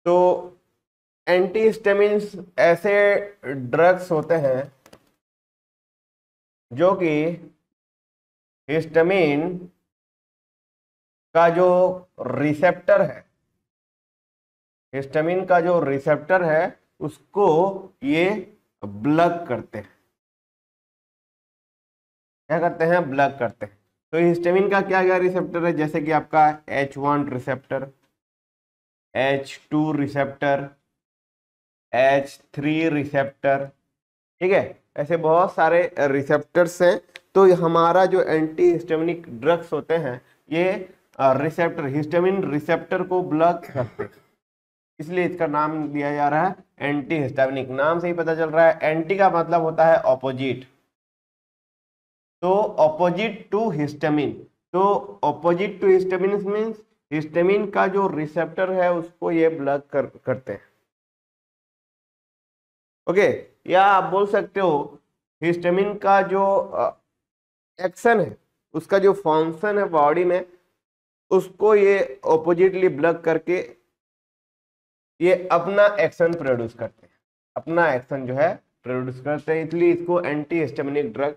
तो एंटीहिस्टामिन्स ऐसे ड्रग्स होते हैं जो कि हिस्टामिन का जो रिसेप्टर है, हिस्टामिन का जो रिसेप्टर है उसको ये ब्लॉक करते हैं। क्या करते हैं? ब्लॉक करते हैं। तो हिस्टामिन का क्या क्या रिसेप्टर है, जैसे कि आपका H1 receptor, H2 receptor, H3 receptor, ठीक है, ऐसे बहुत सारे रिसेप्टर्स हैं। तो हमारा जो एंटी हिस्टामिनिक ड्रग्स होते हैं ये रिसेप्टर, हिस्टामिन रिसेप्टर को ब्लॉक करते हैं, इसलिए इसका नाम दिया जा रहा है एंटी हिस्टामिनिक। नाम से ही पता चल रहा है, एंटी का मतलब होता है ऑपोजिट, तो ऑपोजिट टू हिस्टामिन। तो opposite to histamine means histamine का जो रिसेप्टर है उसको ये ब्लॉक करते हैं। ओके, या आप बोल सकते हो हिस्टामिन का जो एक्शन है, उसका जो फंक्शन है बॉडी में, उसको ये ऑपोजिटली ब्लॉक करके ये अपना एक्शन प्रोड्यूस करते हैं, अपना एक्शन जो है प्रोड्यूस करते हैं, इसलिए इसको एंटी हिस्टामिनिक ड्रग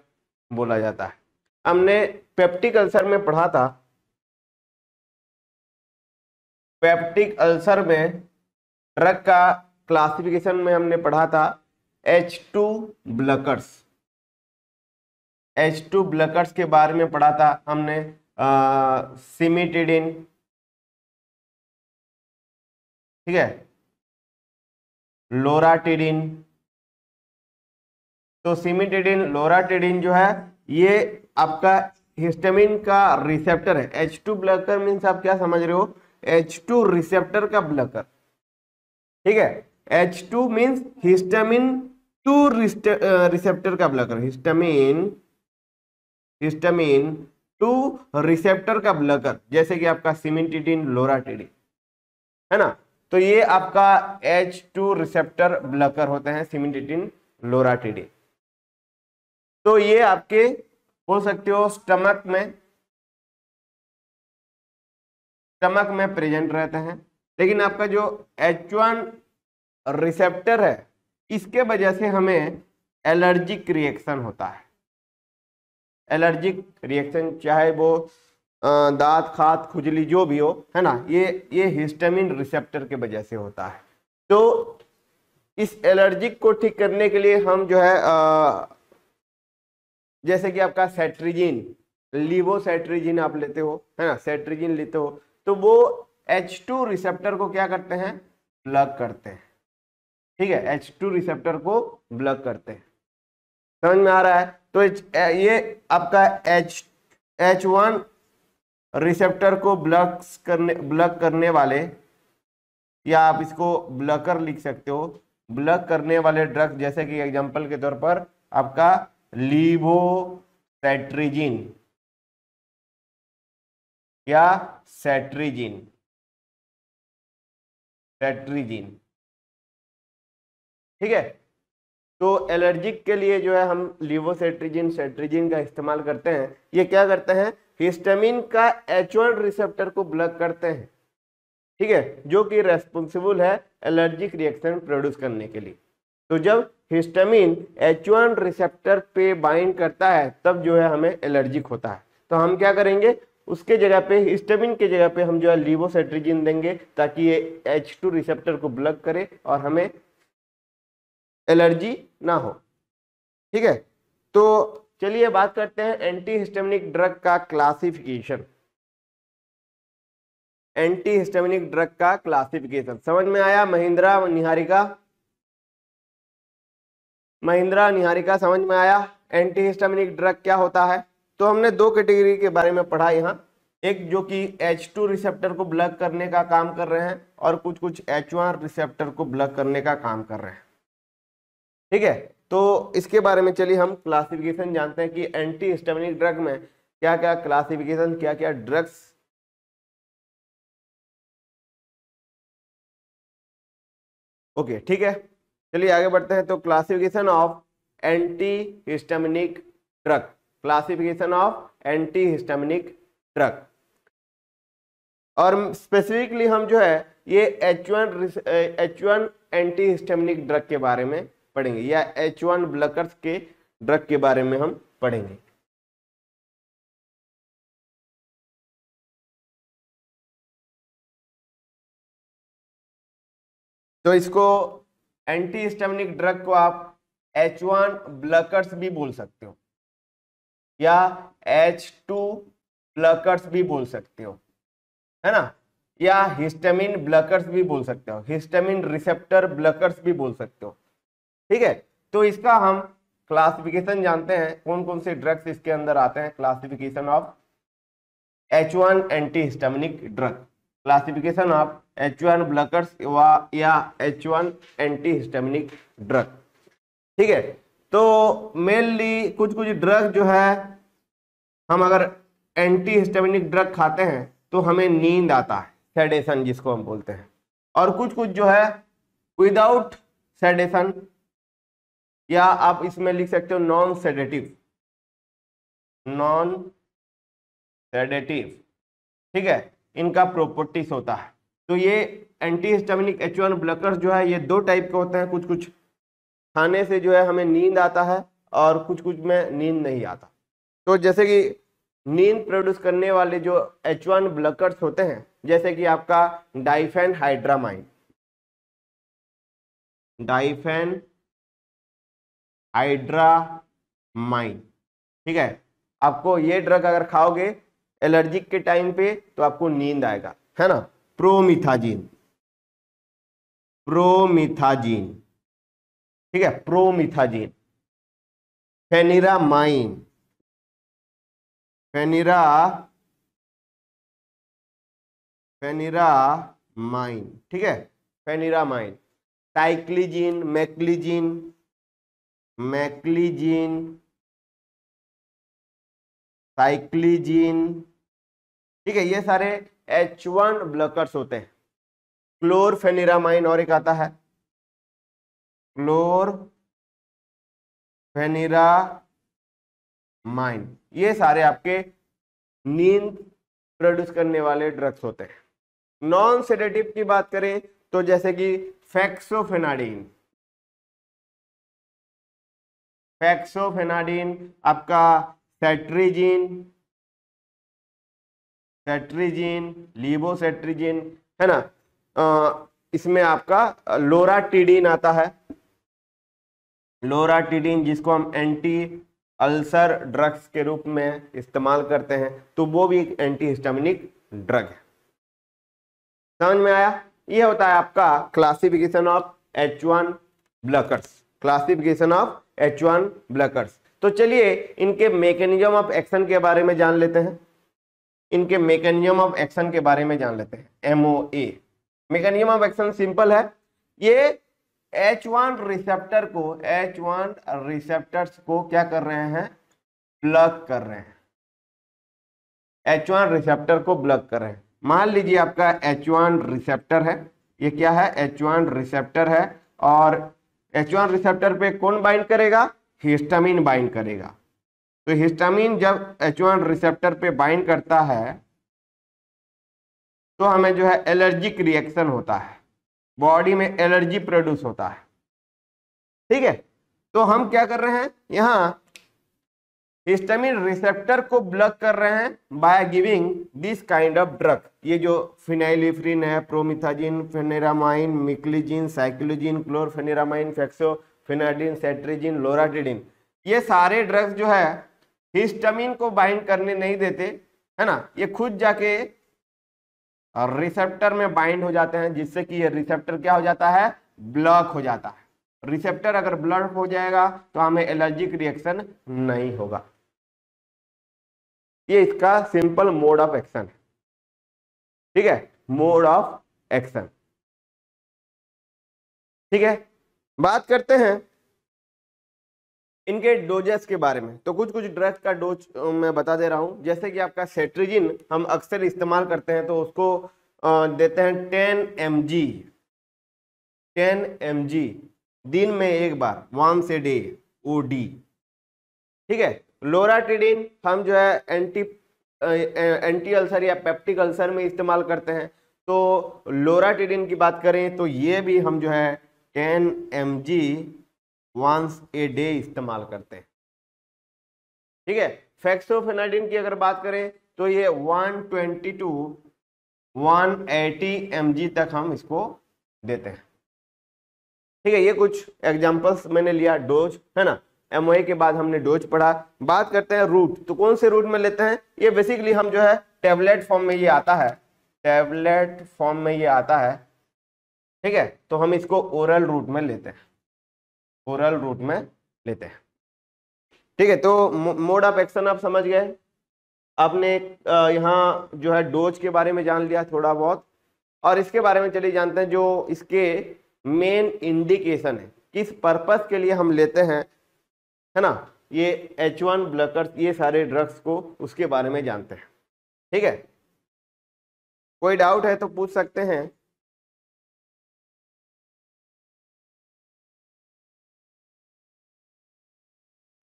बोला जाता है। हमने पेप्टिक अल्सर में पढ़ा था, पेप्टिक अल्सर में ड्रग का क्लासिफिकेशन में हमने पढ़ा था H2 ब्लॉकर्स, H2 ब्लॉकर्स के बारे में पढ़ा था हमने, सिमिटिडिन, ठीक है, लोराटिडिन। तो सिमिटिडिन, लोराटिडिन जो है ये आपका हिस्टामिन का रिसेप्टर है। H2 ब्लॉकर मीन्स आप क्या समझ रहे हो? H2 रिसेप्टर का ब्लॉकर, ठीक है। H2 मीन्स हिस्टामिन 2 रिसेप्टर का ब्लॉकर, हिस्टामिन 2 रिसेप्टर का ब्लॉकर, जैसे कि आपका सिमिटिडिन, लोराटिडिन, है ना। तो ये आपका H2 रिसेप्टर ब्लॉकर होते हैं, सिमिटिडिन, लोराटिडिन। तो ये आपके बोल सकते हो स्टमक में प्रेजेंट रहते हैं। लेकिन आपका जो H1 रिसेप्टर है इसके वजह से हमें एलर्जिक रिएक्शन होता है। एलर्जिक रिएक्शन चाहे वो दांत, खाद, खुजली जो भी हो, है ना, ये हिस्टामिन रिसेप्टर के वजह से होता है। तो इस एलर्जिक को ठीक करने के लिए हम जो है जैसे कि आपका सेट्रिजिन, लीवोसेट्रिजिन आप लेते हो, है ना, सेट्रिजिन लेते हो, तो वो H2 रिसेप्टर को क्या करते हैं? ब्लॉक करते हैं, ठीक है, H2 रिसेप्टर को ब्लॉक करते हैं। समझ में आ रहा है? तो ये आपका H1 रिसेप्टर को ब्लॉक करने वाले, या आप इसको ब्लॉकर लिख सकते हो, ब्लॉक करने वाले ड्रग, जैसे कि एग्जांपल के तौर पर आपका लीवोसेट्रिजिन या सेट्रिजिन, ठीक है। तो एलर्जिक के लिए जो है हम लीवोसेट्रिजिन, सेट्रिजिन का इस्तेमाल करते हैं। ये क्या करते हैं? हिस्टामिन का H1 रिसेप्टर को ब्लॉक करते हैं, ठीक है, जो कि रेस्पॉन्सिबल है एलर्जिक रिएक्शन प्रोड्यूस करने के लिए। तो जब हिस्टामिन H1 रिसेप्टर पे बाइंड करता है तब जो है हमें एलर्जिक होता है। तो हम क्या करेंगे? उसके जगह पे, हिस्टामिन के जगह पे हम जो है लीवोसेट्रिजिन देंगे, ताकि ये H2 रिसेप्टर को ब्लॉक करे और हमें एलर्जी ना हो, ठीक है। तो चलिए बात करते हैं एंटी हिस्टामिनिक ड्रग का क्लासिफिकेशन। एंटी हिस्टामिनिक ड्रग का क्लासिफिकेशन समझ में आया? महिंद्रा, निहारिका समझ में आया एंटी हिस्टामिनिक ड्रग क्या होता है? तो हमने दो कैटेगरी के बारे में पढ़ा यहाँ, एक जो कि H2 रिसेप्टर को ब्लॉक करने का काम कर रहे हैं और कुछ H1 रिसेप्टर को ब्लॉक करने का काम कर रहे हैं, ठीक है। तो इसके बारे में चलिए हम क्लासिफिकेशन जानते हैं कि एंटी हिस्टामिनिक ड्रग में क्या क्या क्लासिफिकेशन, क्या क्या ड्रग्स। ओके, ठीक है, चलिए आगे बढ़ते हैं। तो classification of anti histaminic drug, classification of anti histaminic drug, और स्पेसिफिकली हम जो है ये H1 एंटी हिस्टामिनिक ड्रग के बारे में पढ़ेंगे, या H1 ब्लॉकर्स के ड्रग के बारे में हम पढ़ेंगे। तो इसको एंटी हिस्टामिनिक ड्रग को आप H1 ब्लॉकर्स भी बोल सकते हो, या H2 ब्लॉकर्स भी बोल सकते हो, है ना, या हिस्टामिन ब्लॉकर्स भी बोल सकते हो, हिस्टामिन रिसेप्टर ब्लॉकर्स भी बोल सकते हो। ठीक है, तो इसका हम क्लासिफिकेशन जानते हैं, कौन कौन से ड्रग्स इसके अंदर आते हैं। Classification of H1 anti histaminic drug, classification of H1 blockers या H1 एंटी हिस्टामिनिक ड्रग। ठीक है, तो मेनली कुछ कुछ ड्रग जो है, हम अगर एंटी हिस्टामिनिक ड्रग खाते हैं तो हमें नींद आता है, सेडेशन जिसको हम बोलते हैं, और कुछ कुछ जो है विदाउट सेडेशन, या आप इसमें लिख सकते हो नॉन सेडेटिव, नॉन सेडेटिव। ठीक है, इनका प्रॉपर्टीज होता है। तो ये एंटी हिस्टामिनिक H1 ब्लॉकर्स जो है ये दो टाइप के होते हैं, कुछ कुछ खाने से जो है हमें नींद आता है और कुछ कुछ में नींद नहीं आता। तो जैसे कि नींद प्रोड्यूस करने वाले जो H1 ब्लॉकर्स होते हैं, जैसे कि आपका डाइफेनहाइड्रामाइन, डाइफेनहाइड्रामाइन। ठीक है, आपको ये ड्रग अगर खाओगे एलर्जिक के टाइम पे तो आपको नींद आएगा, है ना। प्रोमिथाजिन, प्रोमिथाजिन, ठीक है, प्रोमिथाजिन। फेनिरामाइन, फेनिरामाइन, ठीक है, फेनिरामाइन। साइक्लिजिन, मैक्लिजिन, साइक्लिजिन, ठीक है, ये सारे H1 ब्लॉकर्स होते हैं। क्लोरफेनिरामाइन और एक आता है, क्लोरफेनिरामाइन। ये सारे आपके नींद प्रोड्यूस करने वाले ड्रग्स होते हैं। नॉन सेडेटिव की बात करें तो जैसे कि फेक्सोफेनाडिन, आपका सेट्रिजिन, लीवोसेट्रिजिन, है ना। इसमें आपका लोराटिडिन आता है, लोराटिडिन जिसको हम एंटी अल्सर ड्रग्स के रूप में इस्तेमाल करते हैं, तो वो भी एक एंटी हिस्टामिनिक ड्रग है। समझ में आया? ये होता है आपका classification of H1 blockers, classification of H1 blockers. तो चलिए इनके मैकेनिज्म ऑफ एक्शन के बारे में जान लेते हैं, इनके मैकेनिज्म ऑफ एक्शन के बारे में जान लेते हैं। MOA, mechanism of action simple है, ये H1 रिसेप्टर्स को क्या कर रहे हैं, ब्लॉक कर रहे हैं, H1 रिसेप्टर को ब्लॉक कर रहे हैं। मान लीजिए आपका H1 रिसेप्टर है, ये क्या है, H1 रिसेप्टर है, और H1 रिसेप्टर पे कौन बाइंड करेगा, हिस्टामिन बाइंड करेगा। तो हिस्टामिन जब H1 रिसेप्टर पे बाइंड करता है तो हमें जो है एलर्जिक रिएक्शन होता है, बॉडी में एलर्जी प्रोड्यूस होता है। ठीक है, तो हम क्या कर रहे हैं, यहाँ हिस्टामिन रिसेप्टर को ब्लॉक कर रहे हैं by giving this kind of drug. ये जो फिनाइलिफ्रिन है, प्रोमिथाजिन, फेनिरामाइन, मिक्लिजिन, साइक्लोजिन, क्लोरफेनिरामाइन, फेक्सोफेनाडिन, सेट्रिजिन, लोराटिडिन, ये सारे ड्रग्स जो है हिस्टामिन को बाइंड करने नहीं देते, है ना। ये खुद जाके रिसेप्टर में बाइंड हो जाते हैं, जिससे कि ये रिसेप्टर क्या हो जाता है, ब्लॉक हो जाता है। रिसेप्टर अगर ब्लॉक हो जाएगा तो हमें एलर्जिक रिएक्शन नहीं होगा। ये इसका सिंपल मोड ऑफ एक्शन है। ठीक है, मोड ऑफ एक्शन। ठीक है, बात करते हैं इनके डोजेस के बारे में। तो कुछ कुछ ड्रग्स का डोज मैं बता दे रहा हूं, जैसे कि आपका सेट्रिजिन हम अक्सर इस्तेमाल करते हैं, तो उसको देते हैं 10 mg दिन में एक बार, once a day OD। ठीक है, लोराटिडिन हम जो है एंटी अल्सर या पेप्टिक अल्सर में इस्तेमाल करते हैं, तो लोराटिडिन की बात करें तो ये भी हम जो है 10 mg वंस ए डे इस्तेमाल करते हैं। ठीक है, फेक्सोफेनाडिन की अगर बात करें तो ये 120 to 180 mg तक हम इसको देते हैं। ठीक है, ये कुछ एग्जांपल्स मैंने लिया, डोज है ना। एमओए के बाद हमने डोज पढ़ा। बात करते हैं रूट, तो कौन से रूट में लेते हैं? ये बेसिकली हम जो है टैबलेट फॉर्म में ये आता है, टैबलेट फॉर्म में ये आता है। ठीक है, तो हम इसको ओरल रूट में लेते हैं, ओरल रूट में लेते हैं। ठीक है, तो मोड ऑफ एक्शन आप समझ गए। आपने यहाँ जो है डोज के बारे में जान लिया थोड़ा बहुत, और इसके बारे में चलिए जानते हैं जो इसके मेन इंडिकेशन है, किस पर्पस के लिए हम लेते हैं, है ना। ये H1 ब्लॉकर्स, ये सारे ड्रग्स को उसके बारे में जानते हैं। ठीक है, कोई डाउट है तो पूछ सकते हैं।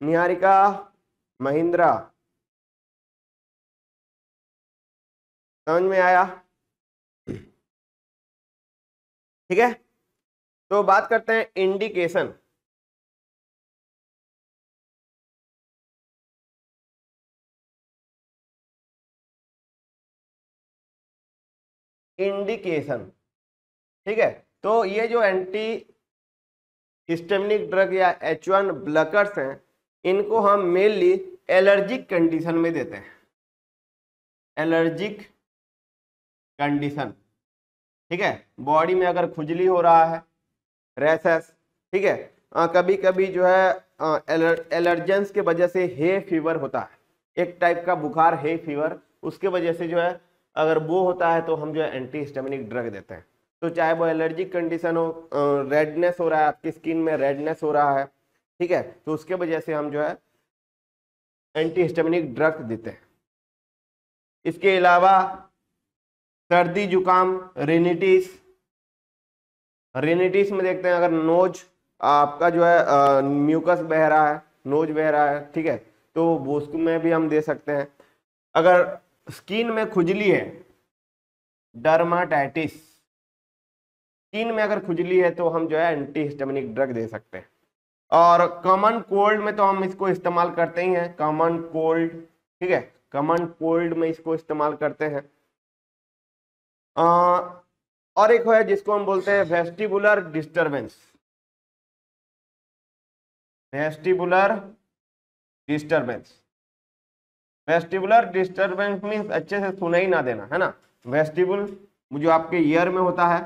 निहारिका, महिंद्रा, समझ में आया? ठीक है, तो बात करते हैं इंडिकेशन। इंडिकेशन, ठीक है, तो ये जो एंटी हिस्टामिनिक ड्रग या H1 ब्लॉकर्स हैं, इनको हम मेनली एलर्जिक कंडीशन में देते हैं, एलर्जिक कंडीशन। ठीक है, बॉडी में अगर खुजली हो रहा है, रैशेस, ठीक है, कभी कभी जो है एलर्जेंस के वजह से हे फीवर होता है, एक टाइप का बुखार हे फीवर, उसके वजह से जो है अगर वो होता है तो हम जो है एंटी हिस्टामिनिक ड्रग देते हैं। तो चाहे वो एलर्जिक कंडीशन हो, रेडनेस हो रहा है, आपकी स्किन में रेडनेस हो रहा है, ठीक है, तो उसके वजह से हम जो है एंटी हिस्टामिनिक ड्रग देते हैं। इसके अलावा सर्दी जुकाम, रिनिटिस, रिनिटिस में देखते हैं अगर नोज आपका जो है म्यूकस बह रहा है, नोज बह रहा है, ठीक है, तो वो उसमें भी हम दे सकते हैं। अगर स्किन में खुजली है, डर्माटाइटिस, स्किन में अगर खुजली है तो हम जो है एंटी हिस्टामिनिक ड्रग दे सकते हैं। और कॉमन कोल्ड में तो हम इसको इस्तेमाल करते ही हैं, कॉमन कोल्ड, ठीक है, कॉमन कोल्ड में इसको इस्तेमाल करते हैं। और एक है जिसको हम बोलते हैं vestibular disturbance, vestibular disturbance, vestibular disturbance means अच्छे से सुनाई ना देना, है ना। वेस्टिबुल जो आपके ईयर में होता है,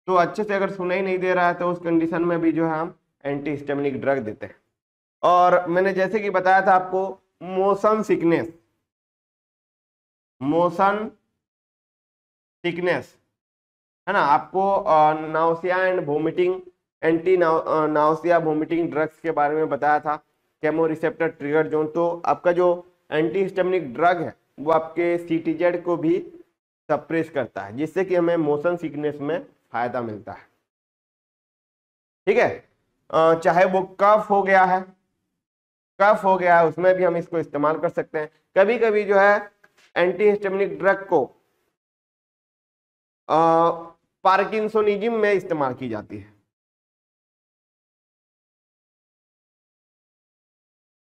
तो अच्छे से अगर सुनाई नहीं दे रहा है तो उस कंडीशन में भी जो है हम एंटी हिस्टामिनिक ड्रग देते हैं। और मैंने जैसे कि बताया था आपको, मोशन सिकनेस, मोशन सिकनेस, है ना, आपको nausea and vomiting, anti nausea vomiting drugs के बारे में बताया था, केमोरिसेप्टर ट्रिगर जोन। तो आपका जो एंटी हिस्टामिनिक ड्रग है वो आपके CTZ को भी सप्रेस करता है, जिससे कि हमें मोशन सिकनेस में फायदा मिलता है। ठीक है, चाहे वो कफ हो गया है, कफ हो गया है, उसमें भी हम इसको इस्तेमाल कर सकते हैं। कभी कभी जो है एंटी हिस्टामिनिक ड्रग को पार्किंसोनिज्म में इस्तेमाल की जाती है।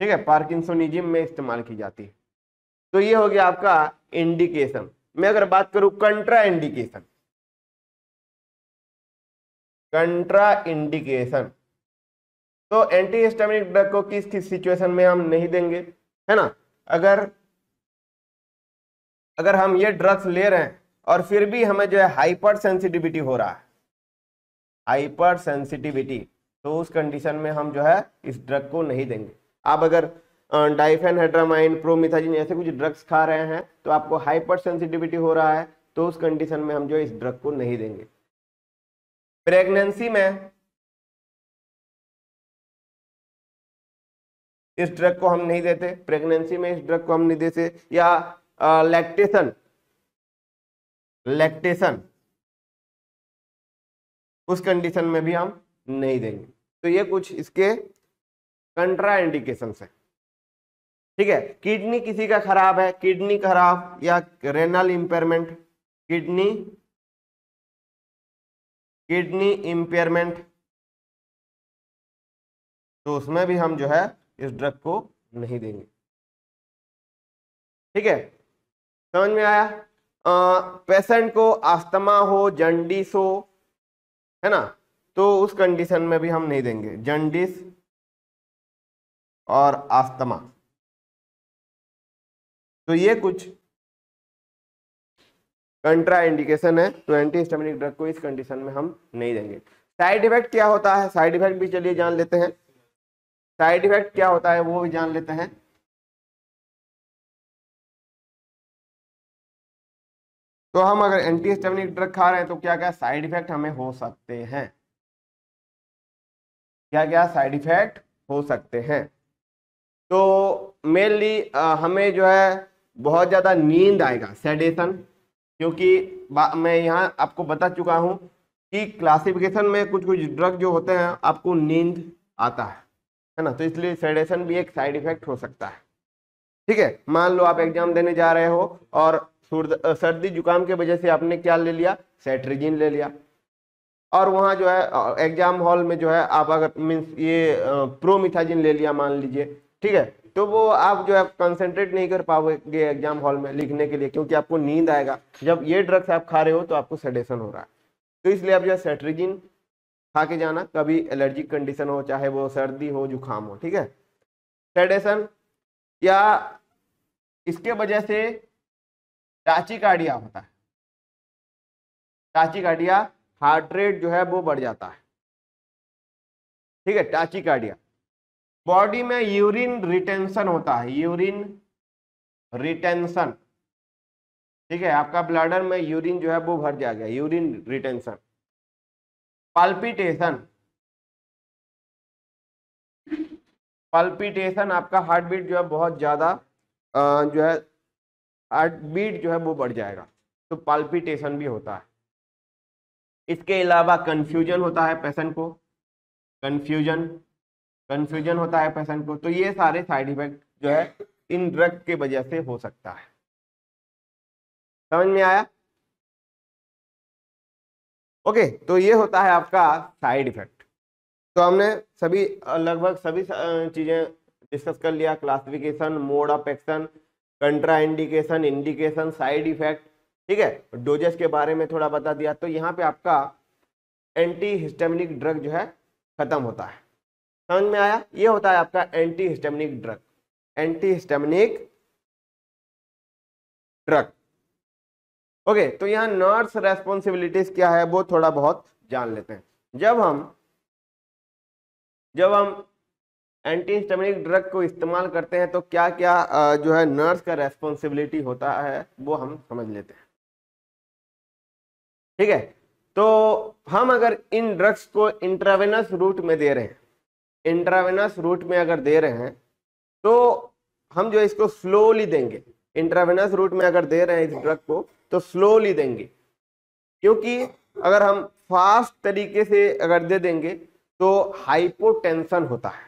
ठीक है, पार्किंसोनिज्म में इस्तेमाल की जाती है। तो ये हो गया आपका इंडिकेशन। मैं अगर बात करूं कंट्रा इंडिकेशन, कंट्रा इंडिकेशन, तो एंटी हिस्टामिनिक ड्रग को किस किस सिचुएशन में हम नहीं देंगे, है ना। अगर हम ये ड्रग्स ले रहे हैं और फिर भी हमें जो है हाइपर सेंसिटिविटी हो रहा है, हाइपर सेंसिटिविटी, तो उस कंडीशन में हम जो है इस ड्रग को नहीं देंगे। आप अगर डाइफेनहेड्रामाइन, प्रोमिथाजिन ऐसे कुछ ड्रग्स खा रहे हैं तो आपको हाइपर सेंसिटिविटी हो रहा है, तो उस कंडीशन में हम जो इस ड्रग को नहीं देंगे। प्रेगनेंसी में इस ड्रग को हम नहीं देते, प्रेगनेंसी में इस ड्रग को हम नहीं देते। या लैक्टेशन, लैक्टेशन, उस कंडीशन में भी हम नहीं देंगे। तो ये कुछ इसके कंट्रा इंडिकेशन है। ठीक है, किडनी किसी का खराब है, किडनी खराब या रेनल इंपेयरमेंट, किडनी इंपेयरमेंट, तो उसमें भी हम जो है इस ड्रग को नहीं देंगे। ठीक है, समझ में आया। पेशेंट को अस्थमा हो, जंडिस हो, है ना, तो उस कंडीशन में भी हम नहीं देंगे, जंडिस और अस्थमा। तो ये कुछ कंट्रा इंडिकेशन है, तो एंटी हिस्टामिनिक ड्रग को इस कंडीशन में हम नहीं देंगे। साइड इफेक्ट क्या होता है, साइड इफेक्ट भी चलिए जान लेते हैं। साइड इफेक्ट क्या होता है वो भी जान लेते हैं। तो हम अगर एंटी हिस्टामिनिक ड्रग खा रहे हैं तो क्या क्या साइड इफेक्ट हमें हो सकते हैं, क्या क्या साइड इफेक्ट हो सकते हैं। तो मेनली हमें जो है बहुत ज़्यादा नींद आएगा, सेडेशन, क्योंकि मैं यहाँ आपको बता चुका हूँ कि क्लासिफिकेशन में कुछ कुछ ड्रग जो होते हैं आपको नींद आता है ना, तो इसलिए सेडेशन भी एक साइड इफेक्ट हो सकता है। ठीक है, मान लो आप एग्जाम देने जा रहे हो और सर्दी जुकाम के वजह से आपने क्या ले लिया, सेट्रिजिन ले लिया, और वहाँ जो है एग्जाम हॉल में जो है आप अगर मीन्स ये प्रोमिथाजिन ले लिया मान लीजिए, ठीक है, तो वो आप जो है कंसंट्रेट नहीं कर पाओगे एग्जाम हॉल में लिखने के लिए, क्योंकि आपको नींद आएगा। जब ये ड्रग्स आप खा रहे हो तो आपको सेडेशन हो रहा है, तो इसलिए आप जो है सेट्रिजिन खा के जाना, कभी एलर्जिक कंडीशन हो, चाहे वो सर्दी हो, जुकाम हो। ठीक है, सेडेशन या इसके वजह से टाचिकार्डिया होता है, टाचिकार्डिया हार्ट रेट जो है वो बढ़ जाता है। ठीक है, टाचिकार्डिया। बॉडी में यूरिन रिटेंशन होता है, यूरिन रिटेंशन, ठीक है, आपका ब्लैडर में यूरिन जो है वो भर जाएगा, यूरिन रिटेंशन। पल्पिटेशन, पल्पिटेशन आपका हार्ट बीट जो है बहुत ज्यादा जो है हार्ट बीट जो है वो बढ़ जाएगा, तो पल्पिटेशन भी होता है। इसके अलावा कंफ्यूजन होता है पेशेंट को, कंफ्यूजन कंफ्यूजन होता है पेशेंट को। तो ये सारे साइड इफेक्ट जो है इन ड्रग के वजह से हो सकता है। समझ में आया? ओके, तो ये होता है आपका साइड इफेक्ट। तो हमने सभी लगभग सभी चीजें डिस्कस कर लिया, classification, mode of action, कंट्रा indication, indication, side effect. ठीक है, डोजेस के बारे में थोड़ा बता दिया। तो यहाँ पे आपका एंटी हिस्टामिनिक ड्रग जो है खत्म होता है। समझ में आया? ये होता है आपका anti histaminic drug, anti histaminic drug. Okay, तो यहाँ नर्स रेस्पॉन्सिबिलिटीज क्या है वो थोड़ा बहुत जान लेते हैं। जब हम एंटी हिस्टामिनिक ड्रग को इस्तेमाल करते हैं तो क्या क्या जो है नर्स का रेस्पॉन्सिबिलिटी होता है वो हम समझ लेते हैं। ठीक है, तो हम अगर इन ड्रग्स को इंट्रावेनस रूट में दे रहे हैं, इंट्रावेनस रूट में अगर दे रहे हैं तो हम जो इसको स्लोली देंगे। इंट्रावेनस रूट में अगर दे रहे हैं इस ड्रग को तो स्लोली देंगे, क्योंकि अगर हम फास्ट तरीके से अगर दे देंगे तो हाइपोटेंशन होता है,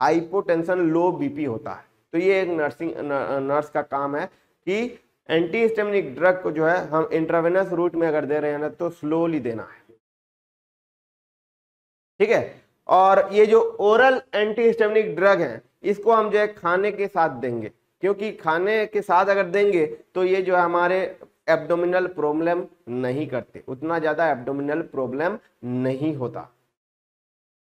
हाइपोटेंशन लो बीपी होता है। तो ये एक नर्स का काम है कि एंटी हिस्टामिनिक ड्रग को जो है हम इंट्रावेनस रूट में अगर दे रहे हैं ना तो स्लोली देना है। ठीक है, और ये जो ओरल एंटी हिस्टामिनिक ड्रग है इसको हम जो है खाने के साथ देंगे, क्योंकि खाने के साथ अगर देंगे तो ये जो है हमारे एब्डोमिनल प्रॉब्लम नहीं करते, उतना ज्यादा एब्डोमिनल प्रॉब्लम नहीं होता।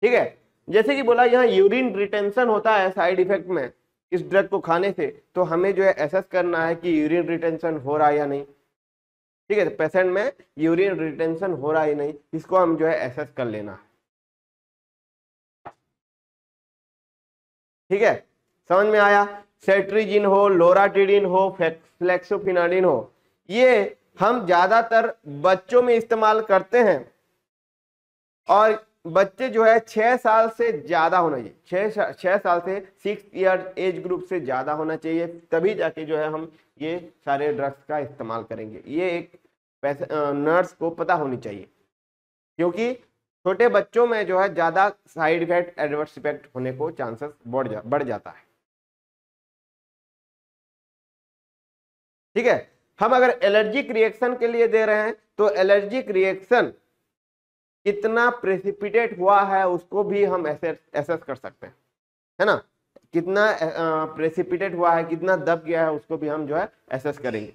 ठीक है, जैसे कि बोला यहाँ यूरिन रिटेंशन होता है साइड इफेक्ट में इस ड्रग को खाने से, तो हमें जो है एसेस करना है कि यूरिन रिटेंशन हो रहा है या नहीं। ठीक है, तो पेशेंट में यूरिन रिटेंशन हो रहा है या नहीं, इसको हम जो है एसेस कर लेना है। ठीक है, समझ में आया? सेट्रिजिन हो, लोराटिडिन हो, फ्लेक्सोफिनाडिन हो, ये हम ज्यादातर बच्चों में इस्तेमाल करते हैं, और बच्चे जो है 6 साल से ज्यादा होना चाहिए, 6 साल से 6 ईयर एज ग्रुप से ज्यादा होना चाहिए, तभी जाके जो है हम ये सारे ड्रग्स का इस्तेमाल करेंगे। ये एक नर्स को पता होनी चाहिए, क्योंकि छोटे बच्चों में जो है ज्यादा साइड इफेक्ट, एडवर्स इफेक्ट होने को चांसेस बढ़ जाता है। ठीक है, हम अगर एलर्जिक रिएक्शन के लिए दे रहे हैं तो एलर्जिक रिएक्शन कितना प्रेसिपिटेट हुआ है उसको भी हम एसेस कर सकते हैं, है ना। कितना प्रेसिपिटेट हुआ है, कितना दब गया है, उसको भी हम जो है एसेस करेंगे।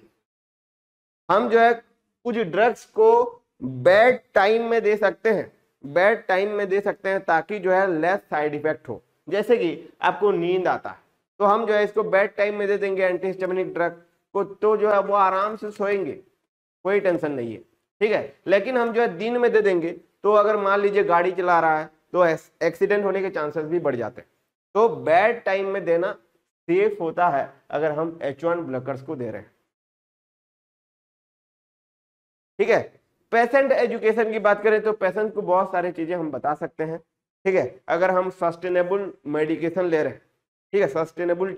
हम जो है कुछ ड्रग्स को बैड टाइम में दे सकते हैं, बैड टाइम में दे सकते हैं ताकि जो है लेस साइड इफेक्ट हो। जैसे कि आपको नींद आता है तो हम जो है इसको बैड टाइम में दे देंगे एंटीहिस्टामिनिक ड्रग को, तो जो है वो आराम से सोएंगे, कोई टेंशन नहीं है, ठीक है। लेकिन हम जो है दिन में दे देंगे तो अगर मान लीजिए गाड़ी चला रहा है तो एक्सीडेंट होने के चांसेस भी बढ़ जाते हैं। तो बैड टाइम में देना सेफ होता है अगर हम H1 ब्लॉकर्स को दे रहे हैं, ठीक है। पेशेंट एजुकेशन की बात करें तो पेशेंट को बहुत सारी चीजें हम बता सकते हैं, ठीक है। अगर हम सस्टेनेबल मेडिकेशन ले रहे हैं, ठीक है, सस्टेनेबल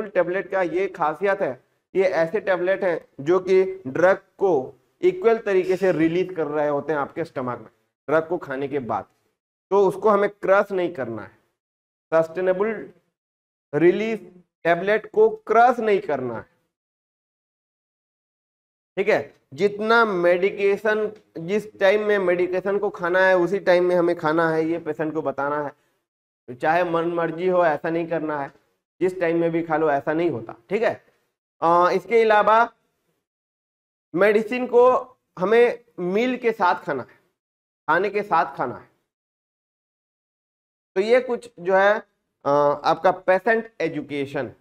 टेबलेट का ये खासियत है, ये ऐसे टेबलेट हैं जो कि ड्रग को इक्वल तरीके से रिलीज कर रहे होते हैं आपके स्टमक में ड्रग को खाने के बाद, तो उसको हमें क्रश नहीं करना है। सस्टेनेबल रिलीज टेबलेट को क्रश नहीं करना है, ठीक है। जितना मेडिकेशन, जिस टाइम में मेडिकेशन को खाना है उसी टाइम में हमें खाना है, ये पेशेंट को बताना है। चाहे मन मर्जी हो ऐसा नहीं करना है, जिस टाइम में भी खा लो ऐसा नहीं होता, ठीक है। इसके अलावा मेडिसिन को हमें मील के साथ खाना है, खाने के साथ खाना है। तो ये कुछ जो है आपका पेशेंट एजुकेशन,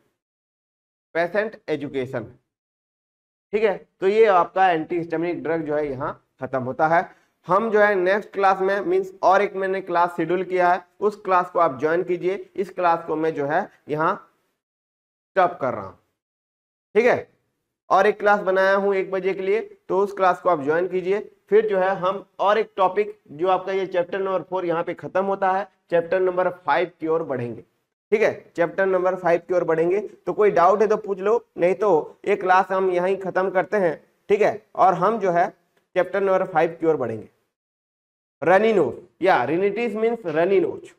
ठीक है। तो ये आपका एंटीहिस्टामिनिक ड्रग जो है यहाँ खत्म होता है। हम जो है नेक्स्ट क्लास में मींस और एक मैंने क्लास शेड्यूल किया है, उस क्लास को आप ज्वाइन कीजिए। इस क्लास को मैं जो है यहाँ स्टॉप कर रहा हूँ, ठीक है। और एक क्लास बनाया हूँ 1 बजे के लिए, तो उस क्लास को आप ज्वाइन कीजिए। फिर जो है हम और एक टॉपिक जो आपका ये चैप्टर नंबर 4 यहाँ पे खत्म होता है, चैप्टर नंबर 5 की ओर बढ़ेंगे, ठीक है। चैप्टर नंबर 5 की ओर बढ़ेंगे। तो कोई डाउट है तो पूछ लो, नहीं तो ये क्लास हम यहीं खत्म करते हैं, ठीक है। और हम जो है चैप्टर नंबर 5 की ओर बढ़ेंगे। रनी नोज या रिनिटिस मीन्स रनी नोज।